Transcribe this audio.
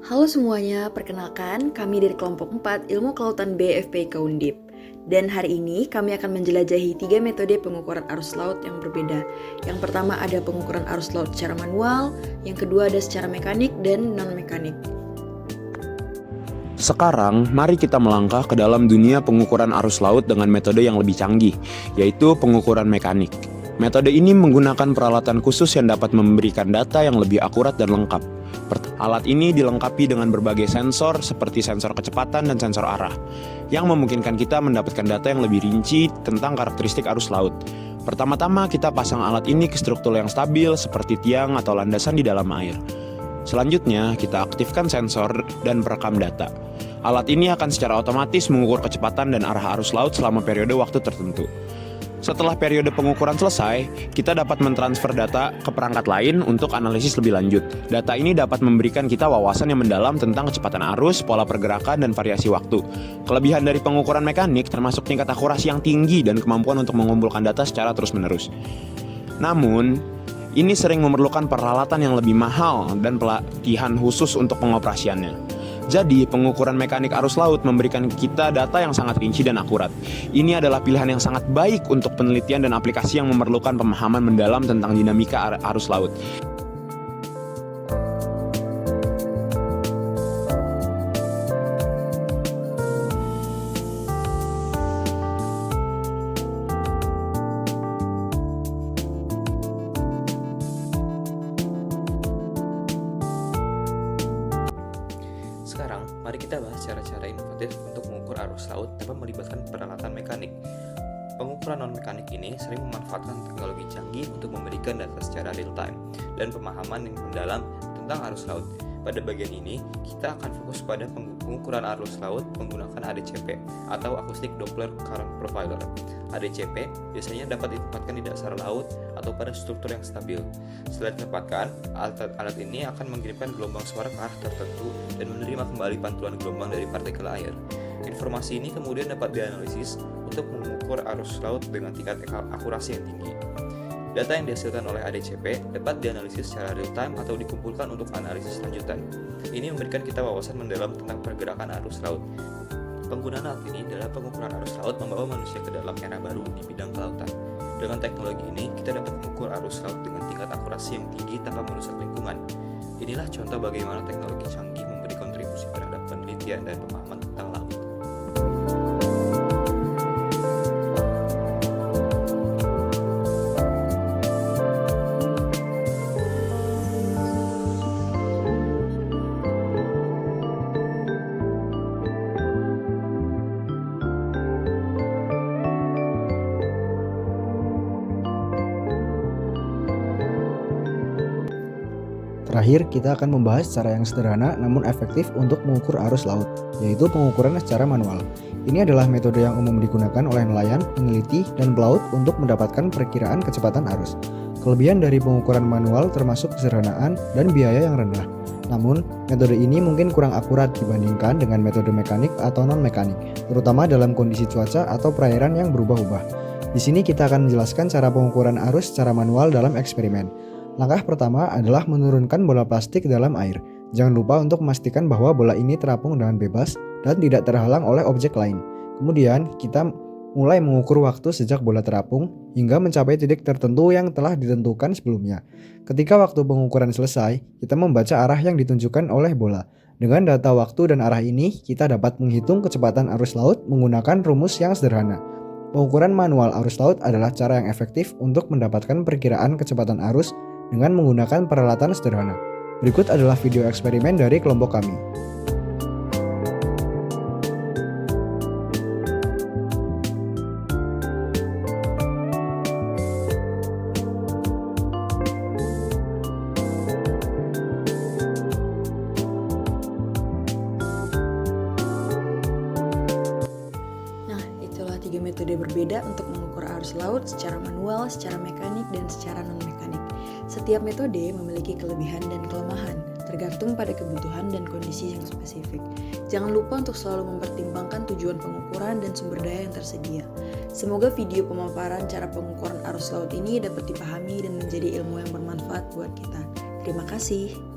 Halo semuanya, perkenalkan kami dari kelompok 4 Ilmu Kelautan BFPK Undip. Dan hari ini kami akan menjelajahi 3 metode pengukuran arus laut yang berbeda. Yang pertama ada pengukuran arus laut secara manual, yang kedua ada secara mekanik dan non-mekanik. Sekarang, mari kita melangkah ke dalam dunia pengukuran arus laut dengan metode yang lebih canggih, yaitu pengukuran mekanik. Metode ini menggunakan peralatan khusus yang dapat memberikan data yang lebih akurat dan lengkap. Alat ini dilengkapi dengan berbagai sensor seperti sensor kecepatan dan sensor arah, yang memungkinkan kita mendapatkan data yang lebih rinci tentang karakteristik arus laut. Pertama-tama kita pasang alat ini ke struktur yang stabil seperti tiang atau landasan di dalam air. Selanjutnya, kita aktifkan sensor dan perekam data. Alat ini akan secara otomatis mengukur kecepatan dan arah arus laut selama periode waktu tertentu. Setelah periode pengukuran selesai, kita dapat mentransfer data ke perangkat lain untuk analisis lebih lanjut. Data ini dapat memberikan kita wawasan yang mendalam tentang kecepatan arus, pola pergerakan, dan variasi waktu. Kelebihan dari pengukuran mekanik termasuk tingkat akurasi yang tinggi dan kemampuan untuk mengumpulkan data secara terus-menerus. Namun, ini sering memerlukan peralatan yang lebih mahal dan pelatihan khusus untuk pengoperasiannya. Jadi, pengukuran mekanik arus laut memberikan kita data yang sangat rinci dan akurat. Ini adalah pilihan yang sangat baik untuk penelitian dan aplikasi yang memerlukan pemahaman mendalam tentang dinamika arus laut. Sekarang, mari kita bahas cara-cara inovatif untuk mengukur arus laut tanpa melibatkan peralatan mekanik. Pengukuran non-mekanik ini sering memanfaatkan teknologi canggih untuk memberikan data secara real-time dan pemahaman yang mendalam tentang arus laut. Pada bagian ini, kita akan fokus pada pengukuran arus laut menggunakan ADCP atau Acoustic Doppler Current Profiler. ADCP biasanya dapat ditempatkan di dasar laut atau pada struktur yang stabil. Setelah ditempatkan, alat ini akan mengirimkan gelombang suara ke arah tertentu dan menerima kembali pantulan gelombang dari partikel air. Informasi ini kemudian dapat dianalisis untuk mengukur arus laut dengan tingkat akurasi yang tinggi. Data yang dihasilkan oleh ADCP dapat dianalisis secara real-time atau dikumpulkan untuk analisis lanjutan. Ini memberikan kita wawasan mendalam tentang pergerakan arus laut. Penggunaan alat ini dalam pengukuran arus laut membawa manusia ke dalam era baru di bidang kelautan. Dengan teknologi ini, kita dapat mengukur arus laut dengan tingkat akurasi yang tinggi tanpa merusak lingkungan. Inilah contoh bagaimana teknologi canggih memberi kontribusi terhadap penelitian dan pemahaman tentang laut. Terakhir, kita akan membahas cara yang sederhana namun efektif untuk mengukur arus laut, yaitu pengukuran secara manual. Ini adalah metode yang umum digunakan oleh nelayan, peneliti, dan pelaut untuk mendapatkan perkiraan kecepatan arus. Kelebihan dari pengukuran manual termasuk kesederhanaan dan biaya yang rendah. Namun, metode ini mungkin kurang akurat dibandingkan dengan metode mekanik atau non-mekanik, terutama dalam kondisi cuaca atau perairan yang berubah-ubah. Di sini kita akan menjelaskan cara pengukuran arus secara manual dalam eksperimen. Langkah pertama adalah menurunkan bola plastik dalam air. Jangan lupa untuk memastikan bahwa bola ini terapung dengan bebas dan tidak terhalang oleh objek lain. Kemudian, kita mulai mengukur waktu sejak bola terapung hingga mencapai titik tertentu yang telah ditentukan sebelumnya. Ketika waktu pengukuran selesai, kita membaca arah yang ditunjukkan oleh bola. Dengan data waktu dan arah ini, kita dapat menghitung kecepatan arus laut menggunakan rumus yang sederhana. Pengukuran manual arus laut adalah cara yang efektif untuk mendapatkan perkiraan kecepatan arus dengan menggunakan peralatan sederhana. Berikut adalah video eksperimen dari kelompok kami. Nah, itulah 3 metode berbeda untuk mengukur arus laut secara manual, secara mekanik, dan secara non-mekanik. Setiap metode memiliki kelebihan dan kelemahan, tergantung pada kebutuhan dan kondisi yang spesifik. Jangan lupa untuk selalu mempertimbangkan tujuan pengukuran dan sumber daya yang tersedia. Semoga video pemaparan cara pengukuran arus laut ini dapat dipahami dan menjadi ilmu yang bermanfaat buat kita. Terima kasih.